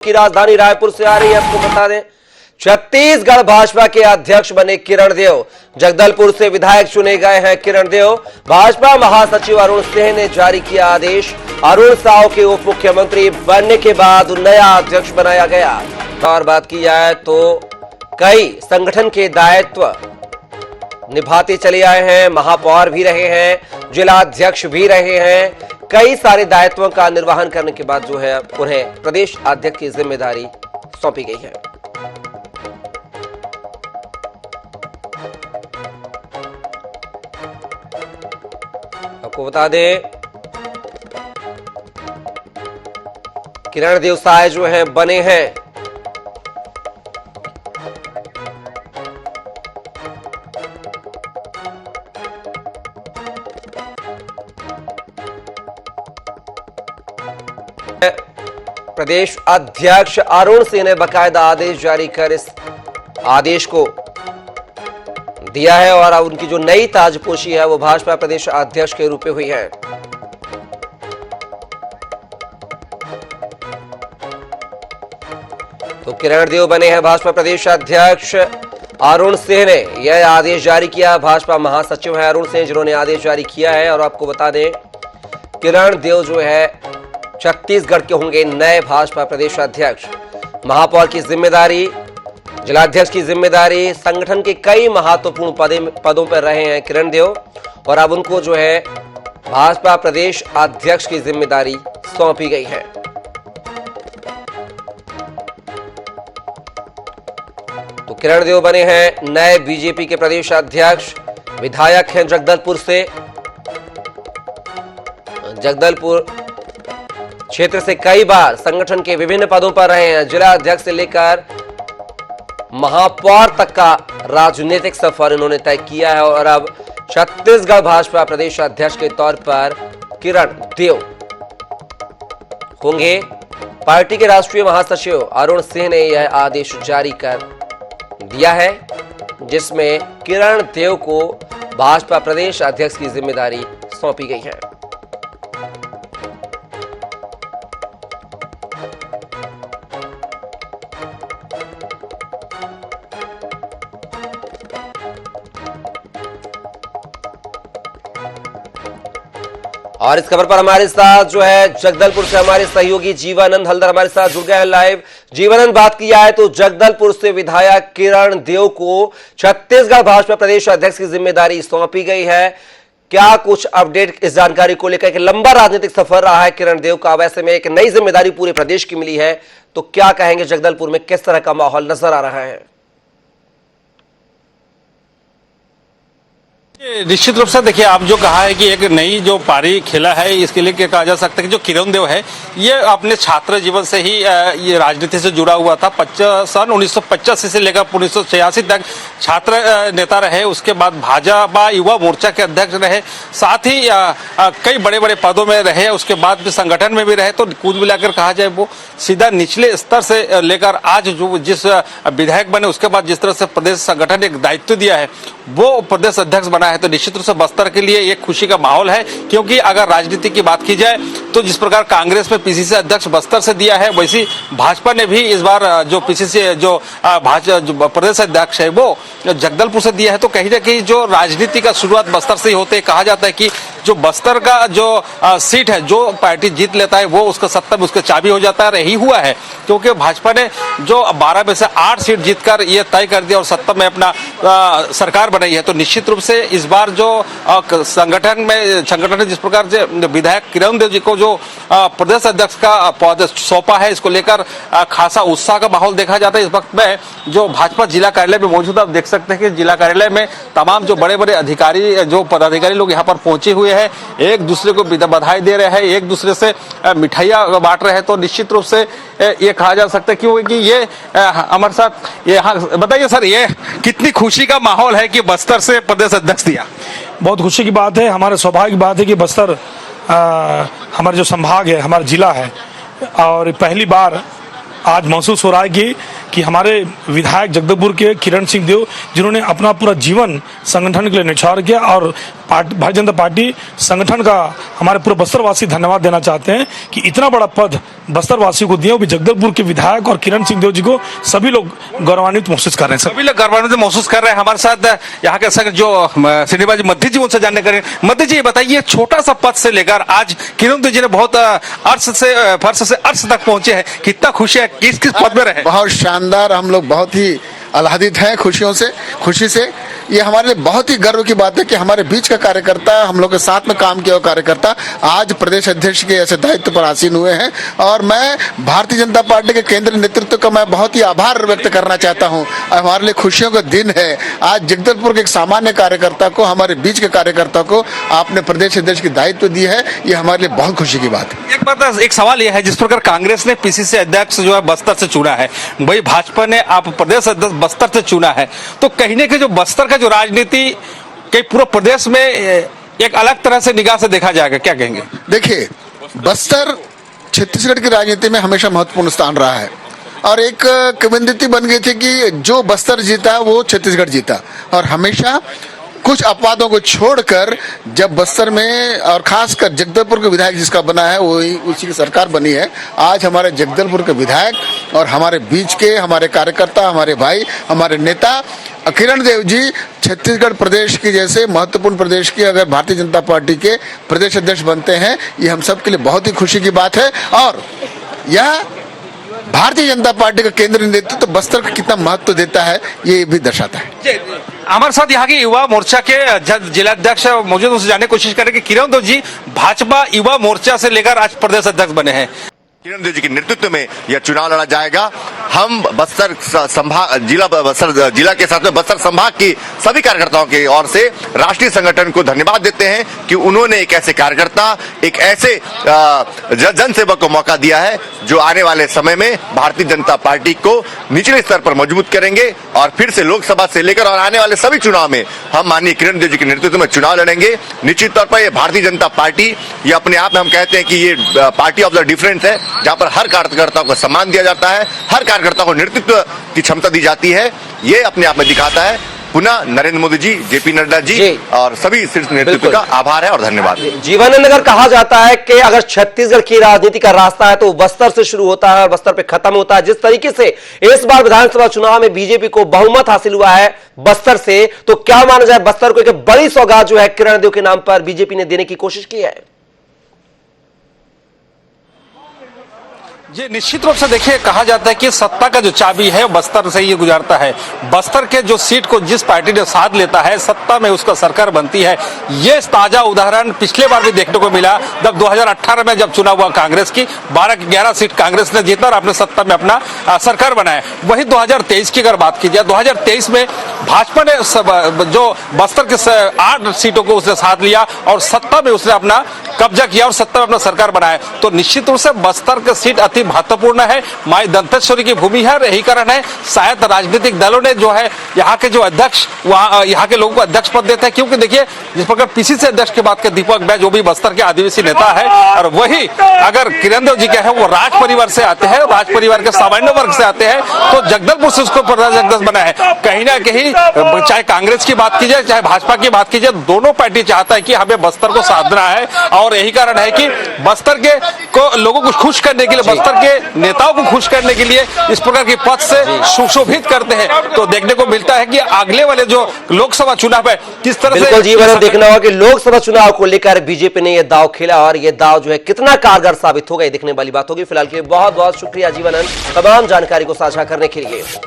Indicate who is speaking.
Speaker 1: की राजधानी रायपुर से आ रही है। आपको बता दें, छत्तीसगढ़ भाजपा के अध्यक्ष बने किरण देव। जगदलपुर से विधायक चुने गए हैं किरण देव। भाजपा महासचिव अरुण सिंह ने जारी किया आदेश। अरुण साव के उप मुख्यमंत्री बनने के बाद नया अध्यक्ष बनाया गया। और बात की जाए तो कई संगठन के दायित्व निभाते चले आए हैं। महापौर भी रहे हैं, जिला अध्यक्ष भी रहे हैं। कई सारे दायित्वों का निर्वहन करने के बाद जो है उन्हें प्रदेश अध्यक्ष की जिम्मेदारी सौंपी गई है। आपको बता दें, किरण देव साय जो है बने हैं प्रदेश अध्यक्ष। अरुण सिंह ने बकायदा आदेश जारी कर इस आदेश को दिया है और अब उनकी जो नई ताजपोशी है वो भाजपा प्रदेश अध्यक्ष के रूप में हुई है। तो किरण देव बने हैं भाजपा प्रदेश अध्यक्ष। अरुण सिंह ने यह आदेश जारी किया। भाजपा महासचिव है अरुण सिंह जिन्होंने आदेश जारी किया है। और आपको बता दें, किरण देव जो है छत्तीसगढ़ के होंगे नए भाजपा प्रदेश अध्यक्ष। महापौर की जिम्मेदारी, जिलाध्यक्ष की जिम्मेदारी, संगठन के कई महत्वपूर्ण पदों पर रहे हैं किरण देव और अब उनको जो है भाजपा प्रदेश अध्यक्ष की जिम्मेदारी सौंपी गई है। तो किरण देव बने हैं नए बीजेपी के प्रदेश अध्यक्ष। विधायक हैं जगदलपुर से। जगदलपुर क्षेत्र से कई बार संगठन के विभिन्न पदों पर रहे हैं। जिला अध्यक्ष से लेकर महापौर तक का राजनीतिक सफर इन्होंने तय किया है और अब छत्तीसगढ़ भाजपा प्रदेश अध्यक्ष के तौर पर किरण देव होंगे। पार्टी के राष्ट्रीय महासचिव अरुण सिंह ने यह आदेश जारी कर दिया है जिसमें किरण देव को भाजपा प्रदेश अध्यक्ष की जिम्मेदारी सौंपी गई है। और इस खबर पर हमारे साथ जो है जगदलपुर से हमारे सहयोगी जीवानंद हल्दर हमारे साथ जुड़ गए हैं लाइव। जीवानंद, बात की जाए तो जगदलपुर से विधायक किरण देव को छत्तीसगढ़ भाजपा प्रदेश अध्यक्ष की जिम्मेदारी सौंपी गई है। क्या कुछ अपडेट इस जानकारी को लेकर? एक लंबा राजनीतिक सफर रहा है किरण देव का, वैसे में एक नई जिम्मेदारी पूरे प्रदेश की मिली है, तो क्या कहेंगे जगदलपुर में किस तरह का माहौल नजर आ रहा है?
Speaker 2: निश्चित रूप से देखिए, आप जो कहा है कि एक नई जो पारी खेला है, इसके लिए क्या कहा जा सकता है कि जो किरण देव है ये अपने छात्र जीवन से ही ये राजनीति से जुड़ा हुआ था। सन 1985 से लेकर 1986 तक छात्र नेता रहे। उसके बाद भाजपा युवा मोर्चा के अध्यक्ष रहे, साथ ही कई बड़े बड़े पदों में रहे। उसके बाद भी संगठन में भी रहे। तो कुल मिलाकर कहा जाए वो सीधा निचले स्तर से लेकर आज जो जिस विधायक बने उसके बाद जिस तरह से प्रदेश संगठन एक दायित्व दिया है वो प्रदेश अध्यक्ष बना है। तो निश्चित रूप से बस्तर के लिए एक खुशी का माहौल है, क्योंकि अगर राजनीति की बात की जाए तो जिस प्रकार कांग्रेस में पीसीसी अध्यक्ष बस्तर से दिया है, वैसी भाजपा ने भी इस बार जो पीसीसी जो प्रदेश अध्यक्ष है वो जगदलपुर से दिया है। तो कहीं ना कहीं जो राजनीति का शुरुआत बस्तर से ही होते है। कहा जाता है कि जो बस्तर का जो सीट है जो पार्टी जीत लेता है वो उसका सत्ता में उसका चाबी हो जाता है। यही हुआ है, क्योंकि भाजपा ने जो 12 में से 8 सीट जीतकर ये तय कर दिया और सत्ता में अपना सरकार बनाई है। तो निश्चित रूप से इस बार जो संगठन ने जिस प्रकार से विधायक किरण देव जी को जो प्रदेश अध्यक्ष का पद सौंपा है, इसको लेकर खासा उत्साह का माहौल देखा जाता है। इस वक्त में जो भाजपा जिला कार्यालय में मौजूद, आप देख सकते हैं कि जिला कार्यालय में तमाम जो बड़े बड़े अधिकारी जो पदाधिकारी लोग यहाँ पर पहुंचे हुए हैं, एक दूसरे को बधाई दे रहे हैं, एक दूसरे से मिठाइयाँ बांट रहे हैं। तो निश्चित रूप से ये कहा जा सकता है क्योंकि ये हमारे साथ ये बताइए सर, ये कितनी खुशी का माहौल है कि बस्तर से प्रदेश अध्यक्ष दिया?
Speaker 3: बहुत खुशी की बात है, हमारे सौभाग्य की बात है कि बस्तर हमारा जो संभाग है, हमारा जिला है और पहली बार आज महसूस हो रहा है कि कि हमारे विधायक जगदलपुर के किरण सिंह देव, जिन्होंने अपना पूरा जीवन संगठन के लिए न्यौछावर किया, और भारतीय जनता पार्टी संगठन का हमारे पूरे बस्तरवासी धन्यवाद देना चाहते हैं कि इतना बड़ा पद बस्तरवासियों को दिया, वो भी जगदलपुर के विधायक और किरण सिंह देव जी को सभी लोग गौरवान्वित महसूस कर रहे हैं।
Speaker 2: सभी लोग गौरवान्वित महसूस कर रहे हैं। हमारे साथ यहाँ के संग जो श्रीनिवास मध्य जी, उनसे जानने करें। मध्य जी, बताइए, छोटा सा पद से लेकर आज किरण देव जी ने बहुत फर्श से अर्श तक पहुंचे हैं, कितना खुशी है, किस किस पद में रहे?
Speaker 4: बहुत शानदार, हम लोग बहुत ही आह्लादित हैं खुशी से। ये हमारे लिए बहुत ही गर्व की बात है कि हमारे बीच का कार्यकर्ता, हम लोग के साथ में काम किया हुआ कार्यकर्ता आज प्रदेश अध्यक्ष के ऐसे दायित्व पर आसीन हुए हैं। और मैं भारतीय जनता पार्टी के केंद्रीय नेतृत्व का मैं बहुत ही आभार व्यक्त करना चाहता हूं। हमारे लिए खुशियों का दिन है। आज जगदलपुर के एक सामान्य कार्यकर्ता को, हमारे बीच के कार्यकर्ता को आपने प्रदेश अध्यक्ष की दायित्व दी है, ये हमारे लिए बहुत खुशी की बात है।
Speaker 2: एक सवाल यह है, जिस प्रकार कांग्रेस ने पीसीसी अध्यक्ष जो है बस्तर से चुना है, वही भाजपा ने आप प्रदेश अध्यक्ष बस्तर से चुना है, तो कहीं ना कहीं जो बस्तर का जो राजनीति के पूरे प्रदेश में एक अलग तरह से निगाह से देखा जाएगा, क्या कहेंगे?
Speaker 4: देखिए, बस्तर छत्तीसगढ़ की राजनीति में हमेशा महत्वपूर्ण स्थान रहा है, और एक किंवदंती बन गई थी कि जो बस्तर जीता वो छत्तीसगढ़ जीता। और हमेशा कुछ अपवादों को छोड़कर जब बस्तर में, और खासकर जगदलपुर के विधायक जिसका बना है वही उसी की सरकार बनी है। आज हमारे जगदलपुर के विधायक और हमारे बीच के हमारे कार्यकर्ता, हमारे भाई, हमारे नेता किरण देव जी छत्तीसगढ़ प्रदेश की जैसे महत्वपूर्ण प्रदेश की अगर भारतीय जनता पार्टी के प्रदेश अध्यक्ष बनते हैं, ये हम सब के लिए बहुत ही खुशी की बात है। और यह भारतीय जनता पार्टी का केंद्रीय नेतृत्व तो बस्तर का कितना महत्व देता है, ये भी दर्शाता है।
Speaker 2: हमारे साथ यहाँ के युवा मोर्चा के जिलाध्यक्ष मौजूद, उनसे जानने की कोशिश करें कि किरण देव जी भाजपा युवा मोर्चा से लेकर आज प्रदेश अध्यक्ष बने हैं।
Speaker 5: किरण देव जी के नेतृत्व में यह चुनाव लड़ा जाएगा। हम बस्तर संभाग जिला के साथ में बस्तर संभाग की सभी कार्यकर्ताओं की ओर से राष्ट्रीय संगठन को धन्यवाद देते हैं कि उन्होंने एक ऐसे कार्यकर्ता, एक ऐसे जनसेवक को मौका दिया है जो आने वाले समय में भारतीय जनता पार्टी को निचले स्तर पर मजबूत करेंगे, और फिर से लोकसभा से लेकर और आने वाले सभी चुनाव में हम माननीय किरण देव जी के नेतृत्व में चुनाव लड़ेंगे। निश्चित तौर पर यह भारतीय जनता पार्टी, ये अपने आप में हम कहते हैं कि ये पार्टी ऑफ द डिफरेंस है, जहां पर हर कार्यकर्ता को सम्मान दिया जाता है, हर कार्यकर्ता को नेतृत्व की क्षमता दी जाती है। ये अपने आप में दिखाता है। पुनः नरेंद्र मोदी जी, जेपी नड्डा जी और सभी शीर्ष नेतृत्व का आभार है और धन्यवाद।
Speaker 1: जीवनानंद, अगर कहा जाता है कि अगर छत्तीसगढ़ की राजनीति का रास्ता है तो बस्तर से शुरू होता है और बस्तर पे खत्म होता है। जिस तरीके से इस बार विधानसभा चुनाव में बीजेपी को बहुमत हासिल हुआ है बस्तर से, तो क्या माना जाए बस्तर को एक बड़ी सौगात जो है किरण देव के नाम पर बीजेपी ने देने की कोशिश की है?
Speaker 2: जी, निश्चित रूप से देखिए, कहा जाता है कि सत्ता का जो चाबी है बस्तर से ही गुजरता है। बस्तर के जो सीट को जिस पार्टी ने साथ लेता है, सत्ता में उसका सरकार बनती है। ये ताजा उदाहरण पिछले बार भी देखने को मिला, जब 2018 में जब चुनाव हुआ कांग्रेस की 12-11 सीट कांग्रेस ने जीता और अपने सत्ता में अपना सरकार बनाया। वही 2023 की अगर बात की जाए, 2023 में भाजपा ने जो बस्तर के 8 सीटों को उसने साथ लिया और सत्ता में उसने अपना कब्जा किया और सत्ता में अपना सरकार बनाया। तो निश्चित रूप से बस्तर के सीट अति महत्वपूर्ण है, माई दंतेश्वरी की भूमि है। यही कारण है शायद राजनीतिक दलों ने जो है यहाँ के जो अध्यक्ष, वहाँ यहाँ के लोगों को अध्यक्ष पद देते हैं, क्योंकि देखिए जिस प्रकार पीसीसी अध्यक्ष की बात के दीपक बैज, जो भी बस्तर के आदिवासी नेता है, और वही अगर किरण देव जी के हैं वो राज परिवार से आते हैं, राज परिवार के सामान्य वर्ग से आते हैं, तो जगदलपुर से उसको प्रदेश अध्यक्ष बना है। कहीं ना कहीं चाहे कांग्रेस की बात की जाए चाहे भाजपा की बात की जाए, दोनों पार्टी चाहता है कि हमें बस्तर को साधना है, और यही कारण है कि बस्तर के को लोगों को खुश करने के लिए, बस्तर के नेताओं को खुश करने के लिए इस प्रकार की पद से सुशोभित करते हैं। तो देखने को मिलता है कि अगले वाले जो लोकसभा चुनाव है किस तरह से
Speaker 1: जीवन देखना होगा कि लोकसभा चुनाव को लेकर बीजेपी ने यह दाव खेला, और यह दाव जो है कितना कारगर साबित होगा, ये देखने वाली बात होगी। फिलहाल के लिए बहुत बहुत शुक्रिया जीवनानंद, तमाम जानकारी को साझा करने के लिए।